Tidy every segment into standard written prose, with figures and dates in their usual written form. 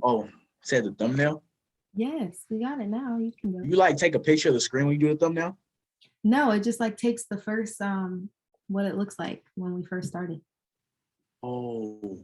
Oh, said the thumbnail. Yes, we got it now. You can go. You like take a picture of the screen when you do the thumbnail? No, it just like takes the first what it looks like when we first started. Oh,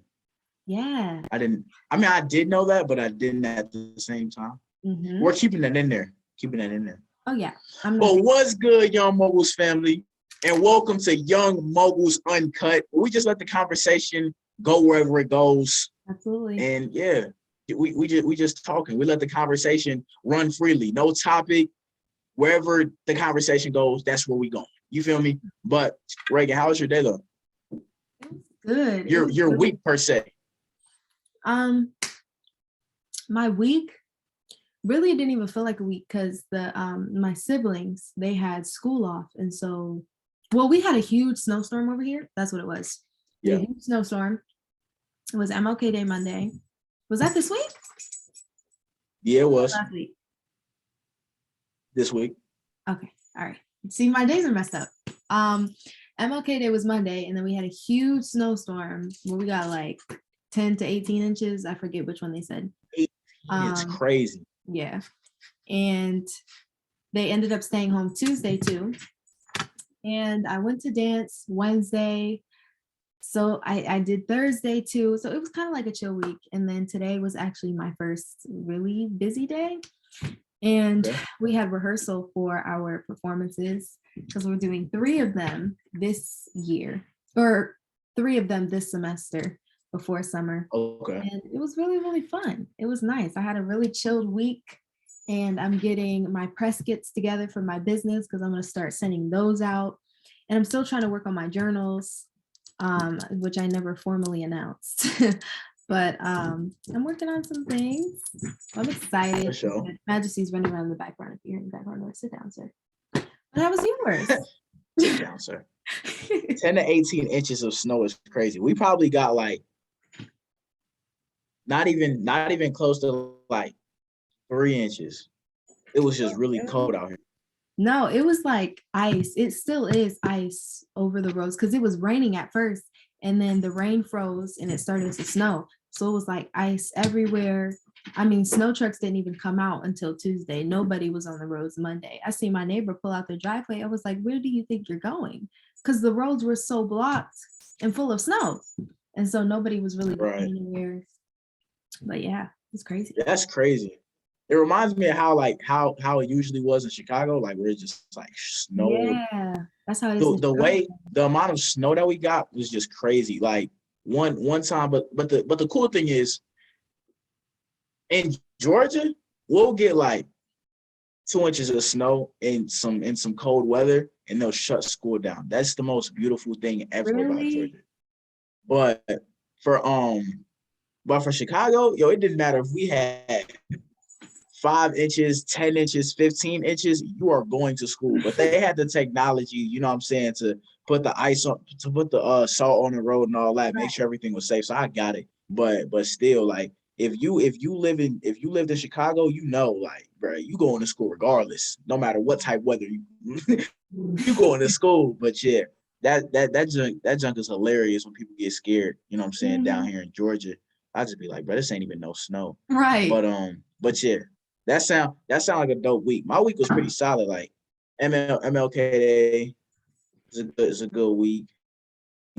Yeah. I didn't. I mean, I did know that, but I didn't at the same time. Mm-hmm. We're keeping that in there. Keeping that in there. Oh yeah. But what's good, Young Moguls family? And welcome to Young Moguls Uncut. We just let the conversation go wherever it goes. Absolutely. And yeah, we just talking. We let the conversation run freely. No topic. Wherever the conversation goes, that's where we go. You feel me? But Reagan, how was your day though? It was good. Your week per se. My week really didn't even feel like a week because my siblings, they had school off, and so we had a huge snowstorm over here. That's what it was. Yeah, a huge snowstorm. It was MLK Day Monday. Was that this week? Yeah, it was. Last week. This week. Okay. All right. See, my days are messed up. MLK Day was Monday, and then we had a huge snowstorm where we got like 10 to 18 inches. I forget which one they said. It's crazy. Yeah. And they ended up staying home Tuesday too. And I went to dance Wednesday. So I did Thursday too. So it was kind of like a chill week. And then today was actually my first really busy day. And we had rehearsal for our performances because we're doing 3 of them this year, or 3 of them this semester before summer. Okay. And it was really, really fun. It was nice. I had a really chilled week, and I'm getting my press kits together for my business because I'm going to start sending those out. And I'm still trying to work on my journals, which I never formally announced. But I'm working on some things. I'm excited. For sure. Majesty's running around in the background. If you're in the background, sit down, sir. But how was yours? Sit down, sir. 10 to 18 inches of snow is crazy. We probably got like not even close to like 3 inches. It was just really cold out here. No, it was like ice. It still is ice over the roads because it was raining at first, and then the rain froze and it started to snow. So it was like ice everywhere. I mean, snow trucks didn't even come out until Tuesday. Nobody was on the roads Monday. I see my neighbor pull out their driveway. I was like, where do you think you're going? Because the roads were so blocked and full of snow. And so nobody was really going anywhere. But yeah, it's crazy. That's crazy. It reminds me of how it usually was in Chicago, like where it's just like snow. Yeah, that's how it is. The amount of snow that we got was just crazy. Like one time, but the cool thing is in Georgia, we'll get like 2 inches of snow in some cold weather, and they'll shut school down. That's the most beautiful thing ever about Georgia. But for Chicago, it didn't matter if we had 5 inches, 10 inches, 15 inches, you are going to school. But they had the technology, you know what I'm saying, to put the ice on, to put the salt on the road and all that, make sure everything was safe. So I got it. But still, like if you lived in Chicago, like, bro, you going to school regardless, no matter what type of weather you going to school. But yeah, that junk is hilarious when people get scared, you know what I'm saying, down here in Georgia. I just be like, bro, this ain't even no snow. Right. But yeah. That sound like a dope week. My week was pretty solid. Like MLK Day is a good week,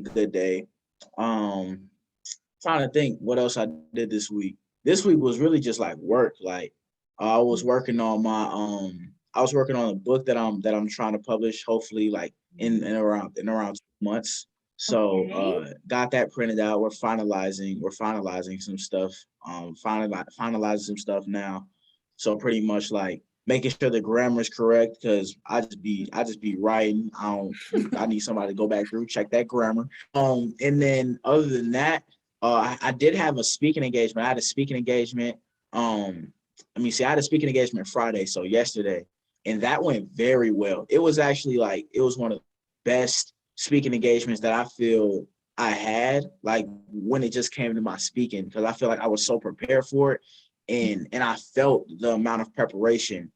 good day. Trying to think what else I did this week. This week was really just like work. Like I was working on a book that I'm trying to publish. Hopefully, like in around 2 months. So got that printed out. We're finalizing some stuff. Finalizing some stuff now. So pretty much like making sure the grammar is correct, because I just be writing. I need somebody to go back through, check that grammar. And then other than that, I did have a speaking engagement. I had a speaking engagement. I had a speaking engagement Friday, so yesterday, and that went very well. It was actually it was one of the best speaking engagements that I feel I had, like when it just came to my speaking, because I feel like I was so prepared for it. And I felt the amount of preparation,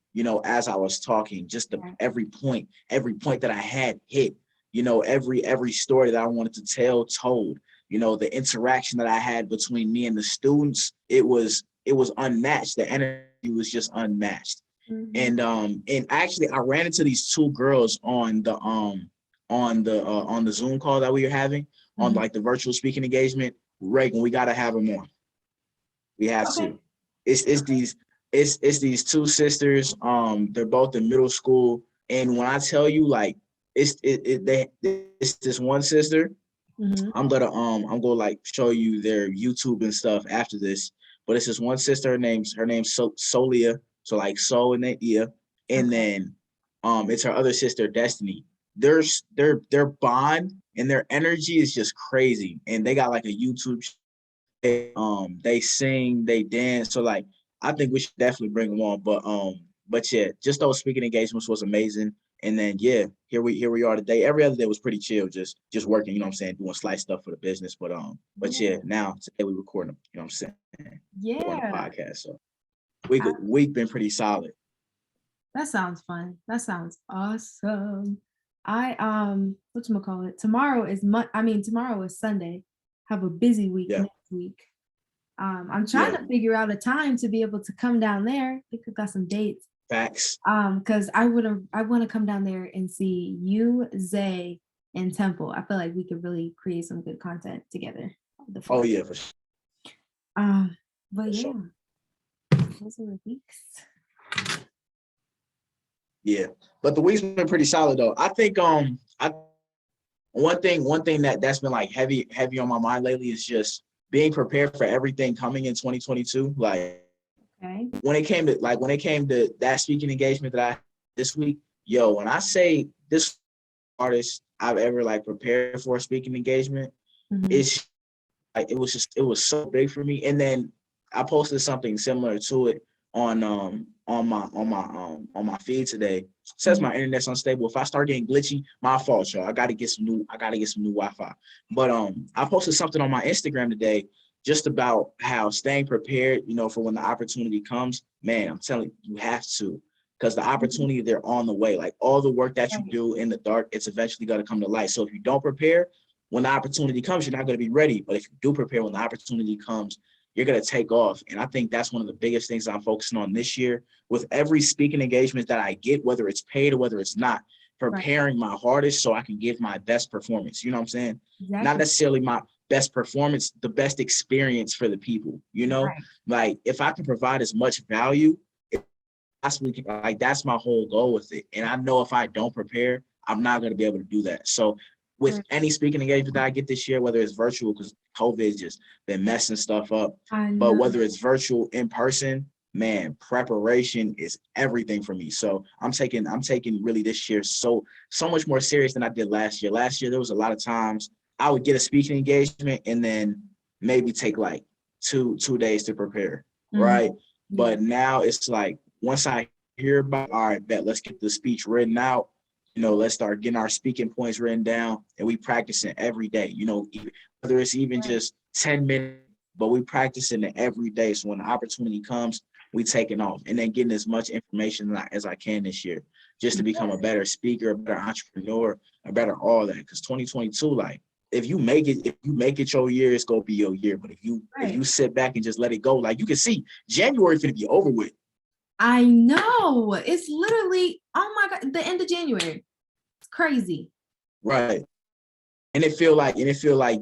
as I was talking, just every point that I had hit, every story that I wanted to tell told, the interaction that I had between me and the students, it was it was unmatched. The energy was just unmatched. And actually I ran into these two girls on the Zoom call that we were having on like the virtual speaking engagement. Reagan, we gotta have them on. We have to. It's these two sisters. They're both in middle school, and when I tell you, like, it's this one sister. I'm gonna like show you their YouTube and stuff after this. But it's this one sister. Her name's Solia. So like Soul and then Ia, and then it's her other sister Destiny. Their bond and their energy is just crazy, and they got like a YouTube. They sing, they dance. So like, I think we should definitely bring them on. But yeah, just those speaking engagements was amazing. And then yeah, here we are today. Every other day was pretty chill, just working. You know what I'm saying, doing slight stuff for the business. But yeah, now today we recording them. You know what I'm saying? Yeah. On the podcast. So week been pretty solid. That sounds fun. That sounds awesome. Whatchamacallit? Tomorrow is Sunday. Have a busy week next week. I'm trying to figure out a time to be able to come down there. I think I've got some dates. Facts. Because I want to come down there and see you, Zay, and Temple. I feel like we could really create some good content together. Oh yeah, for sure. But for yeah, those are the weeks. Yeah, but the week's been pretty solid though. I think one thing that's been like heavy on my mind lately is just being prepared for everything coming in 2022. Like when it came to that speaking engagement that I had this week, when I say this artist I've ever like prepared for a speaking engagement, it's like it was so big for me. And then I posted something similar to it on my feed today. It says my internet's unstable. If I start getting glitchy, my fault, y'all. I gotta get some new Wi-Fi. But I posted something on my Instagram today just about how staying prepared, for when the opportunity comes. Man, I'm telling you, you have to, because the opportunity, they're on the way. Like all the work that you do in the dark, it's eventually gonna come to light. So if you don't prepare, when the opportunity comes, you're not gonna be ready. But if you do prepare, when the opportunity comes, you're going to take off. And I think that's one of the biggest things I'm focusing on this year with every speaking engagement that I get, whether it's paid or whether it's not, preparing my hardest so I can give my best performance. You know what I'm saying? Exactly. Not necessarily my best performance, the best experience for the people, like if I can provide as much value, possibly, like that's my whole goal with it. And I know if I don't prepare, I'm not going to be able to do that. So with any speaking engagement that I get this year, whether it's virtual, because COVID has just been messing stuff up, but whether it's virtual, in person, man, preparation is everything for me. So I'm taking really this year so much more serious than I did last year. Last year, there was a lot of times I would get a speaking engagement and then maybe take like two days to prepare, right? But now it's like, once I hear about, all right, bet, let's get the speech written out. Let's start getting our speaking points written down, and we practicing every day, whether it's even just 10 minutes, but we practicing it every day. So when the opportunity comes, we taking off, and then getting as much information as I can this year, just to become a better speaker, a better entrepreneur, a better all that. Because 2022, like, if you make it your year, it's gonna be your year. But if you sit back and just let it go, like you can see, January finna be over with. I know, it's literally, oh my God, the end of January. It's crazy. Right. And it feel like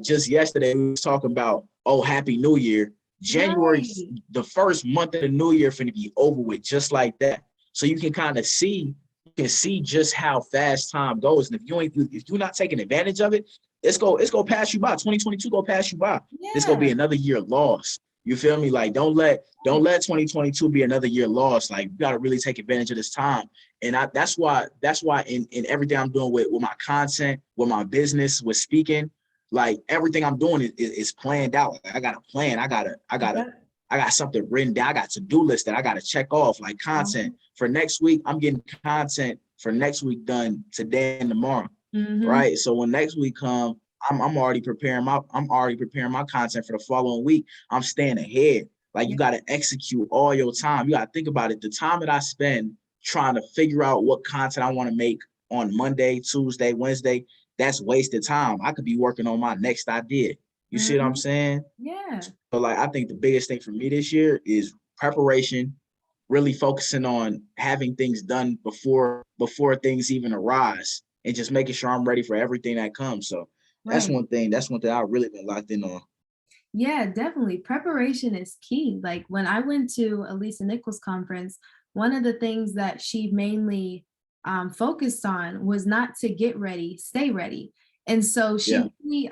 just yesterday we was talking about, oh, Happy New Year. January, the first month of the new year finna be over with, just like that. So you can kind of see, just how fast time goes. And if you're not taking advantage of it, it's gonna pass you by. 2022 gonna pass you by. It's gonna be another year lost. You feel me? Like, don't let 2022 be another year lost. Like, you gotta really take advantage of this time. And that's why in everything I'm doing with my content, with my business, with speaking, like everything I'm doing is planned out. Like, I got a plan. I got something written down. I got to-do list that I got to check off, like content for next week. I'm getting content for next week done today and tomorrow. Right. So when next week comes, I'm already preparing my content for the following week. I'm staying ahead. Like, you got to execute all your time. You got to think about it. The time that I spend trying to figure out what content I want to make on Monday, Tuesday, Wednesday, that's wasted time. I could be working on my next idea. You see what I'm saying? Yeah. So like, I think the biggest thing for me this year is preparation, really focusing on having things done before things even arise, and just making sure I'm ready for everything that comes. So that's Right. one thing. That's one thing I've really been locked in on. Yeah, definitely. Preparation is key. Like when I went to Elisa Nichols' conference, one of the things that she mainly focused on was not to get ready, stay ready. And so she Yeah. really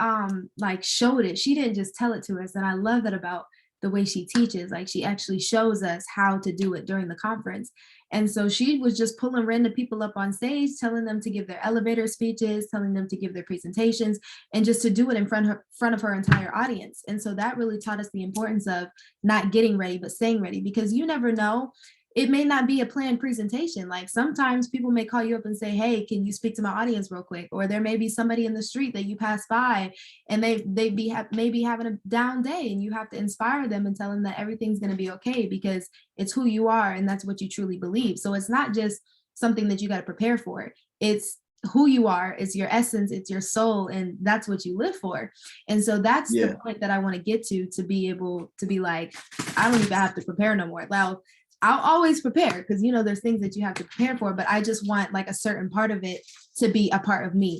like showed it. She didn't just tell it to us. And I love that about the way she teaches. Like she actually shows us how to do it during the conference. And so she was just pulling random people up on stage, telling them to give their elevator speeches, telling them to give their presentations, and just to do it in front of her entire audience. And so that really taught us the importance of not getting ready, but staying ready, because you never know. It may not be a planned presentation. Like sometimes people may call you up and say, hey, can you speak to my audience real quick? Or there may be somebody in the street that you pass by and maybe having a down day, and you have to inspire them and tell them that everything's going to be okay because it's who you are and that's what you truly believe. So it's not just something that you got to prepare for. It's who you are, it's your essence, it's your soul, and that's what you live for. And so that's Yeah. the point that I want to get to be able to be like, I don't even have to prepare no more. Well, I'll always prepare because there's things that you have to prepare for, but I just want like a certain part of it to be a part of me.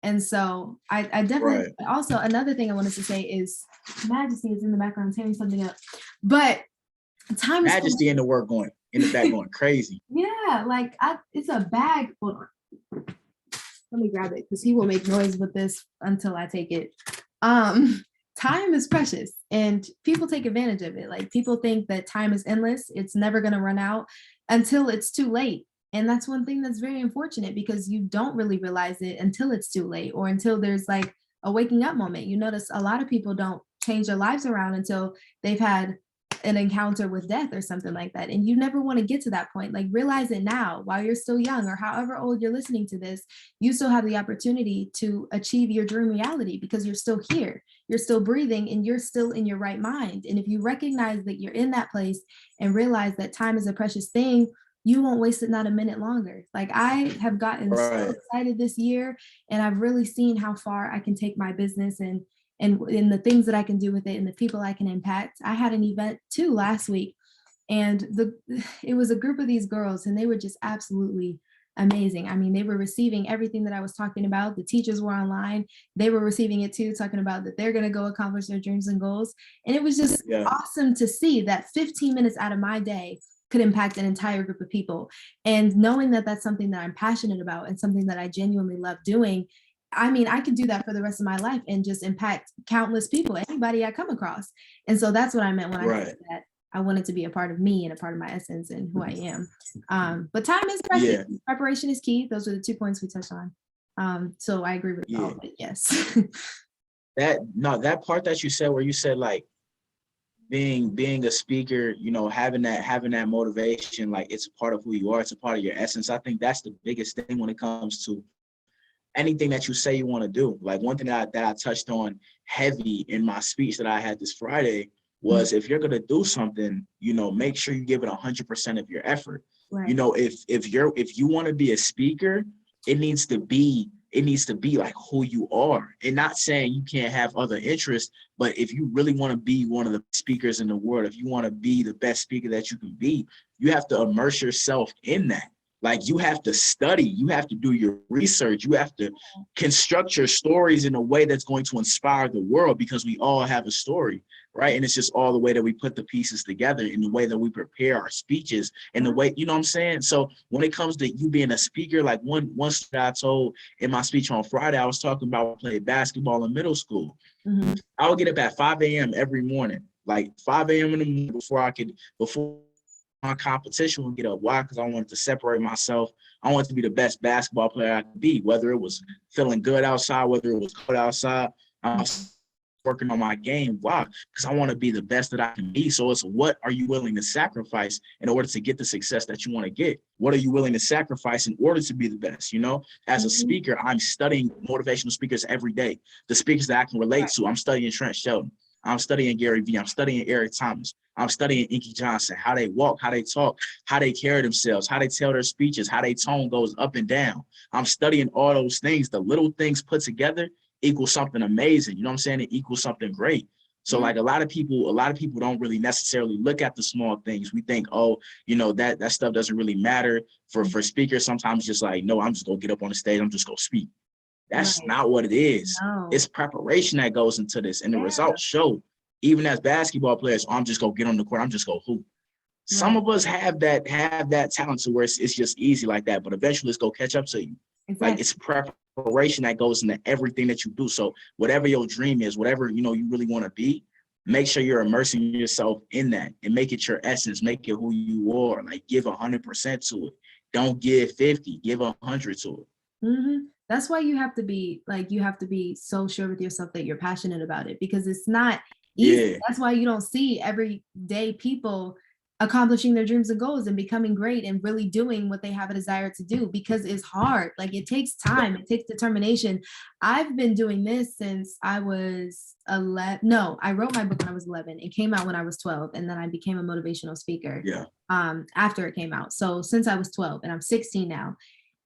And so I definitely also, another thing I wanted to say is Majesty is in the background tearing something up, but time is Majesty in the back going crazy. Yeah, like it's a bag. Hold on. Let me grab it because he will make noise with this until I take it. Time is precious and people take advantage of it. Like people think that time is endless. It's never going to run out until it's too late. And that's one thing that's very unfortunate because you don't really realize it until it's too late or until there's like a waking up moment. You notice a lot of people don't change their lives around until they've had an encounter with death or something like that. And you never want to get to that point. Like realize it now while you're still young or however old you're listening to this, you still have the opportunity to achieve your dream reality because you're still here, you're still breathing, and you're still in your right mind. And if you recognize that you're in that place and realize that time is a precious thing, you won't waste it not a minute longer. Like I have gotten so excited this year, and I've really seen how far I can take my business and in the things that I can do with it and the people I can impact. I had an event too last week, and it was a group of these girls, and they were just absolutely amazing. I mean, they were receiving everything that I was talking about. The teachers were online. They were receiving it too, talking about that they're going to go accomplish their dreams and goals. And it was just awesome to see that 15 minutes out of my day could impact an entire group of people. And knowing that that's something that I'm passionate about and something that I genuinely love doing, I mean, I could do that for the rest of my life and just impact countless people, anybody I come across. And so that's what I meant when I said that I wanted to be a part of me and a part of my essence and who I am. But time is precious. Yeah. Preparation is key. Those are the 2 points we touched on. So I agree with all of it. Yes. that part that you said where you said like being a speaker, having that motivation, like it's a part of who you are, it's a part of your essence. I think that's the biggest thing when it comes to anything that you say you want to do. Like one thing that I touched on heavy in my speech that I had this Friday was if you're going to do something, make sure you give it 100% of your effort. Right. If you want to be a speaker, it needs to be like who you are, and not saying you can't have other interests, but if you really want to be one of the speakers in the world, if you want to be the best speaker that you can be, you have to immerse yourself in that. Like you have to study, you have to do your research, you have to construct your stories in a way that's going to inspire the world, because we all have a story, right? And it's just all the way that we put the pieces together, in the way that we prepare our speeches, and the way, you know what I'm saying? So when it comes to you being a speaker, like one story I told in my speech on Friday, I was talking about playing basketball in middle school. Mm-hmm. I would get up at 5 a.m. every morning, like 5 a.m. in the morning before my competition would get up. Why? Because I wanted to separate myself. I wanted to be the best basketball player I could be, whether it was feeling good outside, whether it was cold outside. I was working on my game. Why? Because I want to be the best that I can be. So it's, what are you willing to sacrifice in order to get the success that you want to get? What are you willing to sacrifice in order to be the best? As a speaker, I'm studying motivational speakers every day. The speakers that I can relate to, I'm studying Trent Shelton. I'm studying Gary Vee. I'm studying Eric Thomas. I'm studying Inky Johnson, how they walk, how they talk, how they carry themselves, how they tell their speeches, how their tone goes up and down. I'm studying all those things. The little things put together equal something amazing. You know what I'm saying? It equals something great. So like a lot of people don't really necessarily look at the small things. We think, oh, that stuff doesn't really matter for speakers. Sometimes just like, no, I'm just gonna get up on the stage. I'm just gonna speak. That's not what it is. No. It's preparation that goes into this, and the results show. Even as basketball players, I'm just gonna get on the court. I'm just gonna hoop. Some of us have that talent to where it's just easy like that, but eventually it's gonna catch up to you. Exactly. Like it's preparation that goes into everything that you do. So whatever your dream is, whatever you really want to be, make sure you're immersing yourself in that and make it your essence, make it who you are. Like give 100% to it. Don't give 50, give 100 to it. Mm-hmm. That's why you have to be so sure with yourself that you're passionate about it, because it's not easy. Yeah. That's why you don't see everyday people accomplishing their dreams and goals and becoming great and really doing what they have a desire to do, because it's hard. Like it takes time, it takes determination. I've been doing this since I was 11. No, I wrote my book when I was 11. It came out when I was 12, and then I became a motivational speaker after it came out. So since I was 12, and I'm 16 now.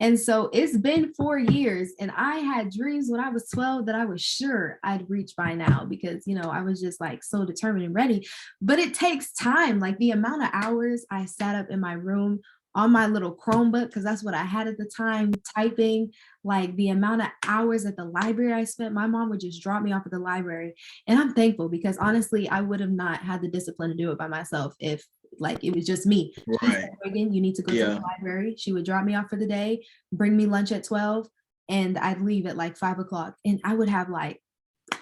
And so it's been 4 years, and I had dreams when I was 12 that I was sure I'd reach by now, because, I was just like so determined and ready. But it takes time. Like the amount of hours I sat up in my room on my little Chromebook, because that's what I had at the time, typing, like the amount of hours at the library I spent. My mom would just drop me off at the library. And I'm thankful, because honestly, I would have not had the discipline to do it by myself if like it was just me. Right. She said, Reagan, you need to go to the library. She would drop me off for the day, bring me lunch at 12, and I'd leave at like 5 o'clock. And I would have like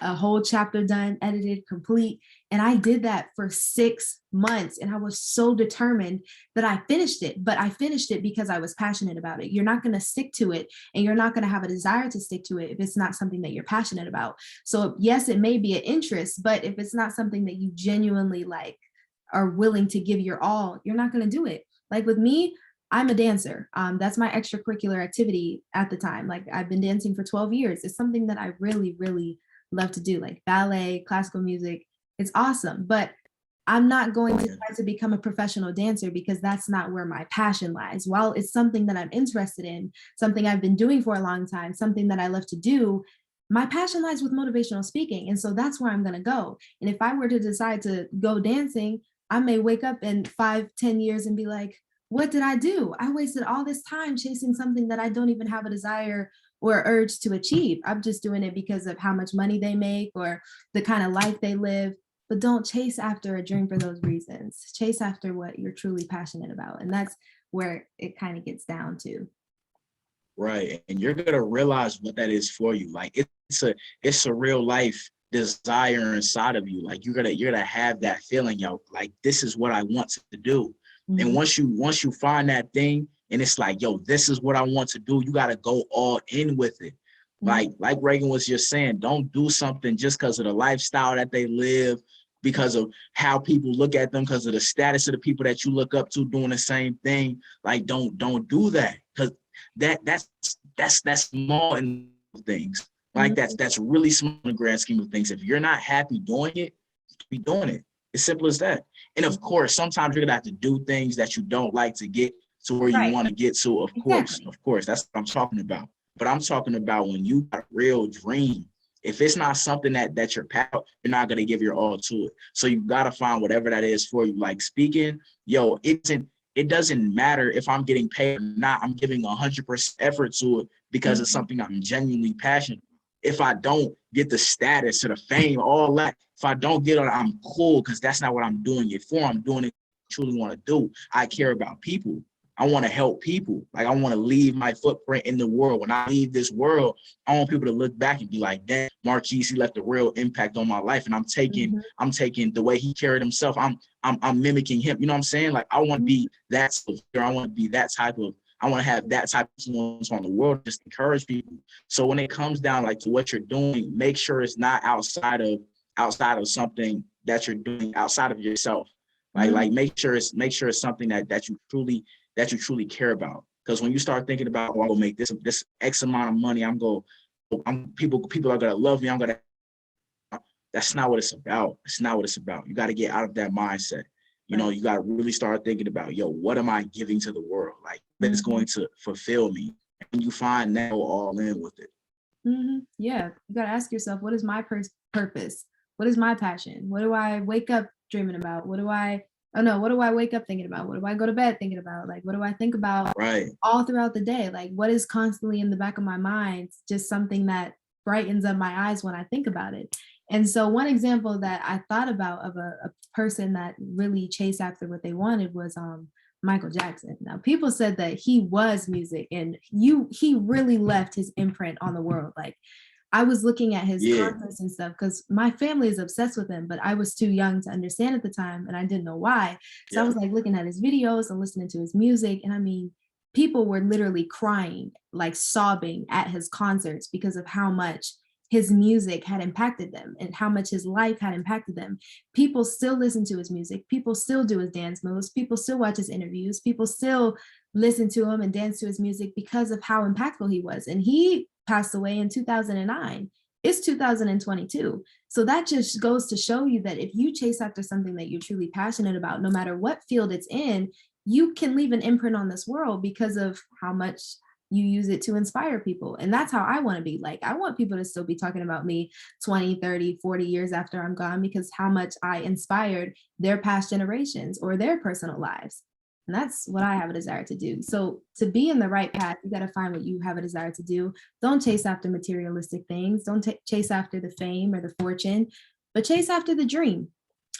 a whole chapter done, edited, complete. And I did that for 6 months. And I was so determined that I finished it. But I finished it because I was passionate about it. You're not going to stick to it, and you're not going to have a desire to stick to it if it's not something that you're passionate about. So yes, it may be an interest, but if it's not something that you genuinely like are willing to give your all, you're not going to do it. Like with me, I'm a dancer. That's my extracurricular activity at the time. Like I've been dancing for 12 years. It's something that I really, really love to do, like ballet, classical music. It's awesome. But I'm not going to try to become a professional dancer, because that's not where my passion lies. While it's something that I'm interested in, something I've been doing for a long time, something that I love to do, my passion lies with motivational speaking. And so that's where I'm going to go. And if I were to decide to go dancing, I may wake up in 5-10 years and be like, what did I do? I wasted all this time chasing something that I don't even have a desire or urge to achieve. I'm just doing it because of how much money they make or the kind of life they live. But don't chase after a dream for those reasons. Chase after what you're truly passionate about. And that's where it kind of gets down to. Right. And you're going to realize what that is for you. Like it's a real life desire inside of you. Like you're gonna have that feeling, like this is what I want to do. Mm-hmm. And once you find that thing and it's like, this is what I want to do, you got to go all in with it. Mm-hmm. Like Reagan was just saying, don't do something just because of the lifestyle that they live, because of how people look at them, because of the status of the people that you look up to doing the same thing. Like don't do that, because that's small in things. Like that's really small in the grand scheme of things. If you're not happy doing it, be doing it. It's simple as that. And of course, sometimes you're gonna have to do things that you don't like to get to where you want to get to. Of course, that's what I'm talking about. But I'm talking about when you got a real dream. If it's not something that you're passionate about, you're not gonna give your all to it. So you gotta find whatever that is for you. Like speaking, it doesn't matter if I'm getting paid or not. I'm giving 100% effort to it because it's something I'm genuinely passionate about. If I don't get the status or the fame, all that, if I don't get it, I'm cool, because that's not what I'm doing it for. I'm doing it I truly want to do. I care about people. I want to help people. Like I want to leave my footprint in the world. When I leave this world, I want people to look back and be like, damn, Marquise, he left a real impact on my life. And I'm taking the way he carried himself. I'm mimicking him. You know what I'm saying? Like I want to be that. I want to be that type of. I want to have that type of influence on the world, just encourage people. So when it comes down like to what you're doing, make sure it's not outside of something that you're doing outside of yourself. Like make sure it's something that you truly care about. Because when you start thinking about, I'm gonna make this X amount of money, people are gonna love me. That's not what it's about. It's not what it's about. You got to get out of that mindset. You got to really start thinking about, what am I giving to the world? Like, that is going to fulfill me. And you find that, go all in with it. Yeah. You got to ask yourself, what is my purpose? What is my passion? What do I wake up dreaming about? What do I wake up thinking about? What do I go to bed thinking about? Like, what do I think about Right. all throughout the day? Like, what is constantly in the back of my mind? Just something that brightens up my eyes when I think about it. And so one example that I thought about of a person that really chased after what they wanted was Michael Jackson. Now people said that he was music and he really left his imprint on the world. Like I was looking at his Yeah. concerts and stuff because my family is obsessed with him, but I was too young to understand at the time and I didn't know why. So I Yeah. was like looking at his videos and listening to his music. And I mean, people were literally crying, like sobbing at his concerts because of how much his music had impacted them and how much his life had impacted them. People still listen to his music. People still do his dance moves. People still watch his interviews. People still listen to him and dance to his music because of how impactful he was. And he passed away in 2009. It's 2022. So that just goes to show you that if you chase after something that you're truly passionate about, no matter what field it's in, you can leave an imprint on this world because of how much you use it to inspire people. And that's how I want to be. Like, I want people to still be talking about me 20, 30, 40 years after I'm gone because how much I inspired their past generations or their personal lives. And that's what I have a desire to do. So to be in the right path, you got to find what you have a desire to do. Don't chase after materialistic things. Don't chase after the fame or the fortune, but chase after the dream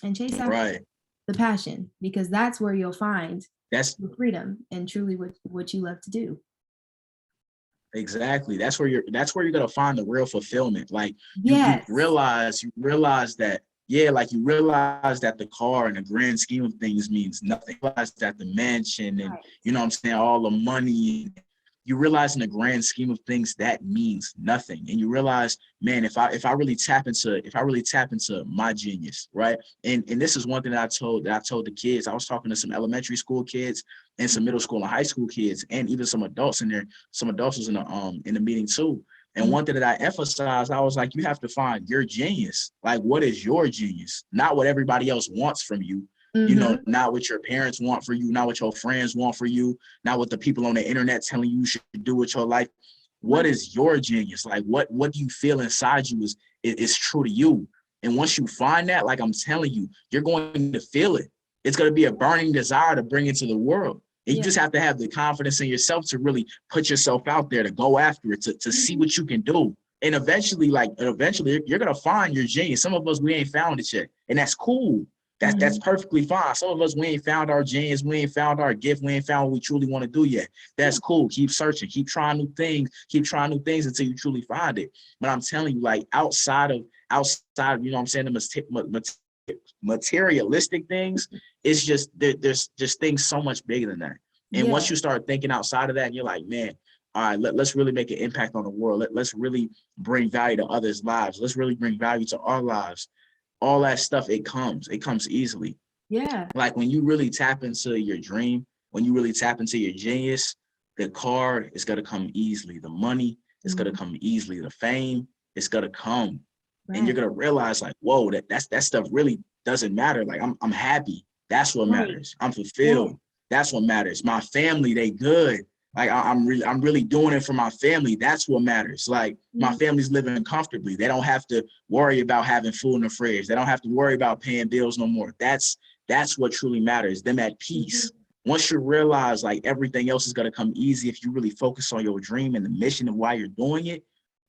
and chase after Right. the passion, because that's where you'll find That's the freedom and truly what you love to do. exactly. That's where you're gonna find the real fulfillment. Like you Yes. you realize that, yeah, like you realize that the car in the grand scheme of things means nothing. You realize that the mansion and Right. you know what I'm saying, all the money, you realize in the grand scheme of things that means nothing. And you realize, man, if I really tap into my genius, right? And this is one thing that I told the kids. I was talking to some elementary school kids and some middle school and high school kids, and even some adults in there. Some adults was in the meeting too. And one thing that I emphasized, I was like, you have to find your genius. Like, what is your genius? Not what everybody else wants from you. You know, not what your parents want for you, not what your friends want for you, not what the people on the internet telling you should do with your life. What is your genius? Like, what do you feel inside you is true to you? And once you find that, like I'm telling you, you're going to feel it. It's going to be a burning desire to bring it to the world. And you just have to have the confidence in yourself to really put yourself out there, to go after it, to see what you can do. And eventually you're going to find your genius. Some of us, we ain't found it yet. And that's cool. That's perfectly fine. Some of us, we ain't found our genius. We ain't found our gift. We ain't found what we truly want to do yet. That's cool. Keep searching. Keep trying new things. Keep trying new things until you truly find it. But I'm telling you, like outside of, you know what I'm saying, the materialistic things, it's just, there's just things so much bigger than that. And once you start thinking outside of that, and you're like, man, all right, let's really make an impact on the world. Let's really bring value to others' lives. Let's really bring value to our lives. All that stuff, it comes easily. Yeah. Like when you really tap into your dream, when you really tap into your genius, the car is going to come easily. The money is going to come easily. The fame is going to come. Right. And you're going to realize like, whoa, that stuff really doesn't matter. Like I'm happy. That's what matters. I'm fulfilled. That's what matters. My family, they good. Like I'm really doing it for my family. That's what matters. Like my family's living comfortably. They don't have to worry about having food in the fridge. They don't have to worry about paying bills no more. That's what truly matters. Them at peace. Once you realize like everything else is going to come easy if you really focus on your dream and the mission of why you're doing it,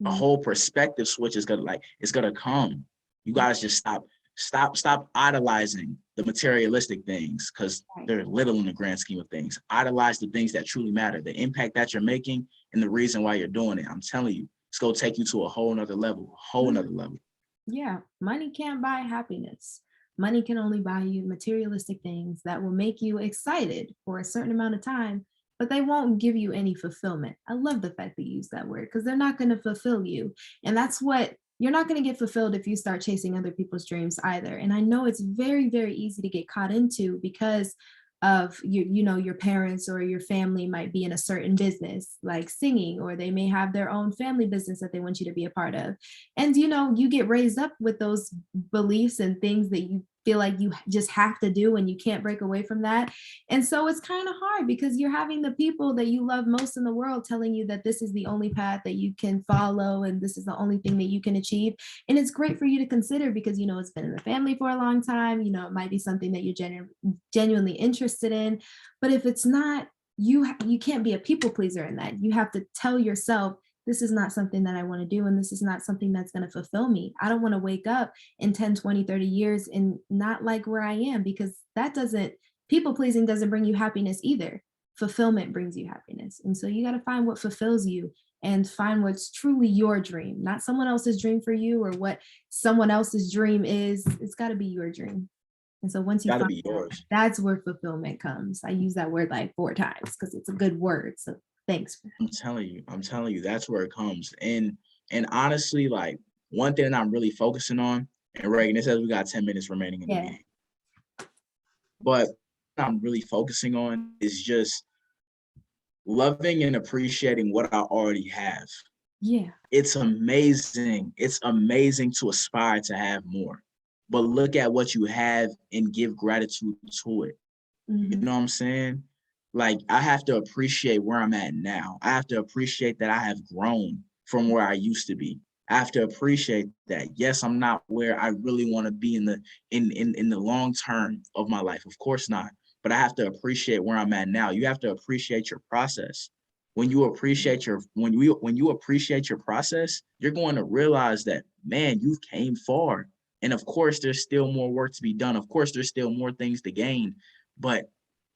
a whole perspective switch is it's gonna come. You guys just stop idolizing the materialistic things because they're little in the grand scheme of things. Idolize the things that truly matter, the impact that you're making and the reason why you're doing it. I'm telling you, it's gonna take you to a whole nother level, Yeah, money can't buy happiness. Money can only buy you materialistic things that will make you excited for a certain amount of time, but they won't give you any fulfillment. I love the fact that you use that word because they're not going to fulfill you. And that's what you're not going to get fulfilled if you start chasing other people's dreams either. And I know it's very, very easy to get caught into because of your parents or your family might be in a certain business like singing, or they may have their own family business that they want you to be a part of. And you get raised up with those beliefs and things that you feel like you just have to do and you can't break away from that. And so it's kind of hard because you're having the people that you love most in the world telling you that this is the only path that you can follow and this is the only thing that you can achieve. And it's great for you to consider because, you know, it's been in the family for a long time. You know, it might be something that you're genuinely interested in. But if it's not, you can't be a people pleaser in that. You have to tell yourself, this is not something that I want to do. And this is not something that's going to fulfill me. I don't want to wake up in 10, 20, 30 years and not like where I am, because people pleasing doesn't bring you happiness either. Fulfillment brings you happiness. And so you got to find what fulfills you and find what's truly your dream, not someone else's dream for you or what someone else's dream is. It's got to be your dream. And so once you find that, that's where fulfillment comes. I use that word like 4 times because it's a good word. So thanks. I'm telling you, that's where it comes. And honestly, like one thing that I'm really focusing on, and Reagan, it says we got 10 minutes remaining in the meeting. But what I'm really focusing on is just loving and appreciating what I already have. Yeah. It's amazing. It's amazing to aspire to have more. But look at what you have and give gratitude to it. Mm-hmm. You know what I'm saying? Like, I have to appreciate where I'm at now. I have to appreciate that I have grown from where I used to be. I have to appreciate that. Yes, I'm not where I really want to be in the long term of my life. Of course not. But I have to appreciate where I'm at now. You have to appreciate your process. When you appreciate when you appreciate your process, you're going to realize that, man, you've came far. And of course, there's still more work to be done. Of course, there's still more things to gain. But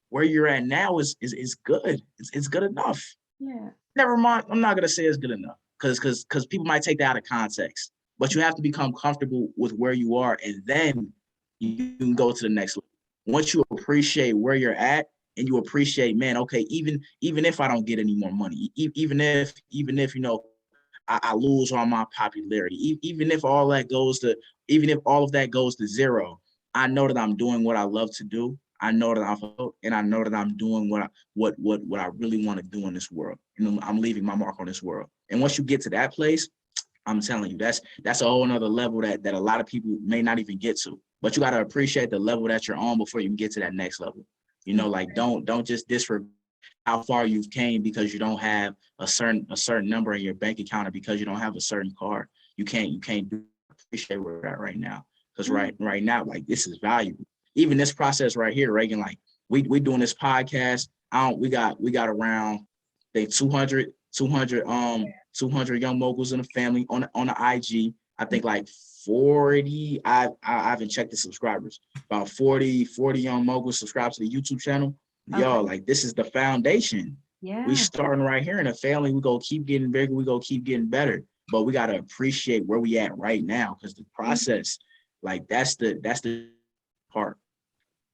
where you're at now is good. It's good enough. Yeah. Never mind. I'm not gonna say it's good enough because people might take that out of context. But you have to become comfortable with where you are, and then you can go to the next level. Once you appreciate where you're at, and you appreciate, man, okay, even if I don't get any more money, even if you know I lose all my popularity, even if all of that goes to zero, I know that I'm doing what I love to do. I know that I'm doing what I really want to do in this world. You know, I'm leaving my mark on this world. And once you get to that place, I'm telling you, that's a whole nother level that a lot of people may not even get to. But you got to appreciate the level that you're on before you can get to that next level. You know, like don't just disregard how far you've came because you don't have a certain number in your bank account or because you don't have a certain car. You can't appreciate where we're at right now. Because right now, like, this is valuable. Even this process right here, Reagan, like we doing this podcast. We got around, I think 200 young moguls in the family on the IG. I think like 40. I haven't checked the subscribers. About 40 young moguls subscribe to the YouTube channel. Okay. Yo, like, this is the foundation. Yeah. We starting right here in the family. We go keep getting bigger. We go keep getting better. But we got to appreciate where we at right now, because the process, like, that's the part.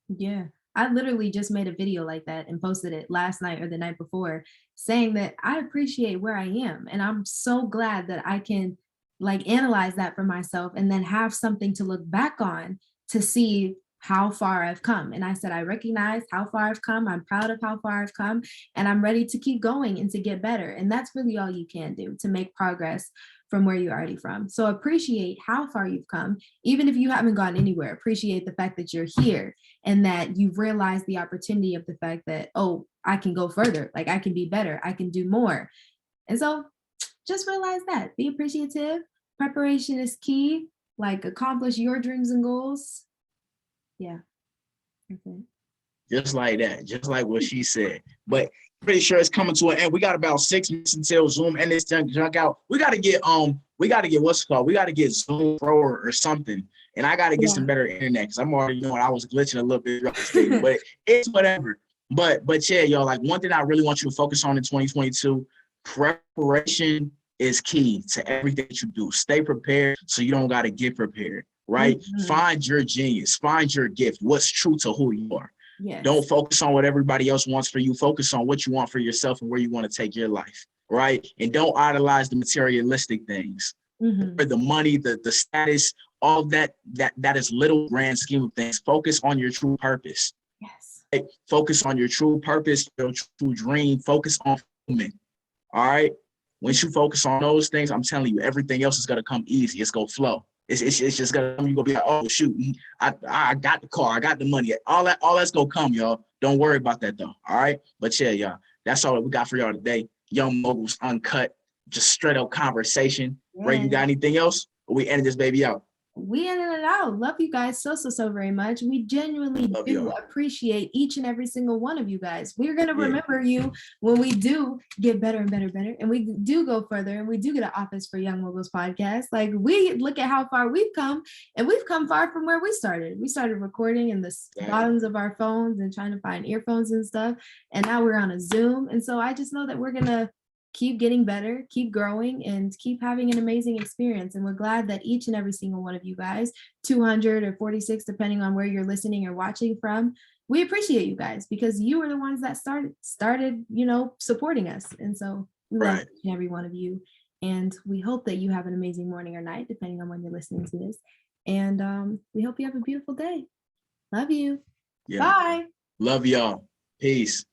Yeah. I literally just made a video like that and posted it last night or the night before, saying that I appreciate where I am. And I'm so glad that I can like analyze that for myself and then have something to look back on to see how far I've come. And I said, I recognize how far I've come. I'm proud of how far I've come, and I'm ready to keep going and to get better. And that's really all you can do to make progress from where you're already from. So appreciate how far you've come. Even if you haven't gone anywhere, appreciate the fact that you're here and that you've realized the opportunity of the fact that, oh, I can go further. Like, I can be better. I can do more. And so just realize that. Be appreciative. Preparation is key. Like, accomplish your dreams and goals. Yeah. Okay. Just like that. Just like what she said. But pretty sure it's coming to an end. We got about 6 minutes until Zoom and this junk out. We gotta get what's it called? We gotta get Zoom Pro or something. And I gotta get some better internet, because I'm already knowing I was glitching a little bit throughout the statement, but it's whatever. But yeah, y'all, like, one thing I really want you to focus on in 2022, preparation is key to everything that you do. Stay prepared so you don't gotta get prepared, right? Mm-hmm. Find your genius, find your gift, what's true to who you are. Yes. Don't focus on what everybody else wants for you. Focus on what you want for yourself and where you want to take your life, right? And don't idolize the materialistic things, or the money, the status, all that is little grand scheme of things. Focus on your true purpose. Yes. Right? Focus on your true purpose, your true dream. Focus on fulfillment. All right. Once you focus on those things, I'm telling you, everything else is going to come easy. It's going to flow. It's just gonna, you're gonna be like, oh shoot, I got the car, I got the money, all that's gonna come, y'all. Don't worry about that though. All right. But yeah, y'all, that's all that we got for y'all today. Young Moguls Uncut, just straight up conversation. Ray, you got anything else? Or we ended this baby out? We ended it out. Love you guys so very much. We genuinely do appreciate each and every single one of you guys. We're going to remember you when we do get better and better, and we do go further, and we do get an office for Young Moguls podcast. Like, we look at how far we've come, and we've come far from where we started. We started recording in the bottoms of our phones and trying to find earphones and stuff, and now we're on a Zoom. And so I just know that we're going to keep getting better, keep growing, and keep having an amazing experience. And we're glad that each and every single one of you guys, 200 or 46, depending on where you're listening or watching from, we appreciate you guys, because you are the ones that started, supporting us. And so we love each and every one of you. And we hope that you have an amazing morning or night, depending on when you're listening to this. And we hope you have a beautiful day. Love you. Bye. Love y'all. Peace.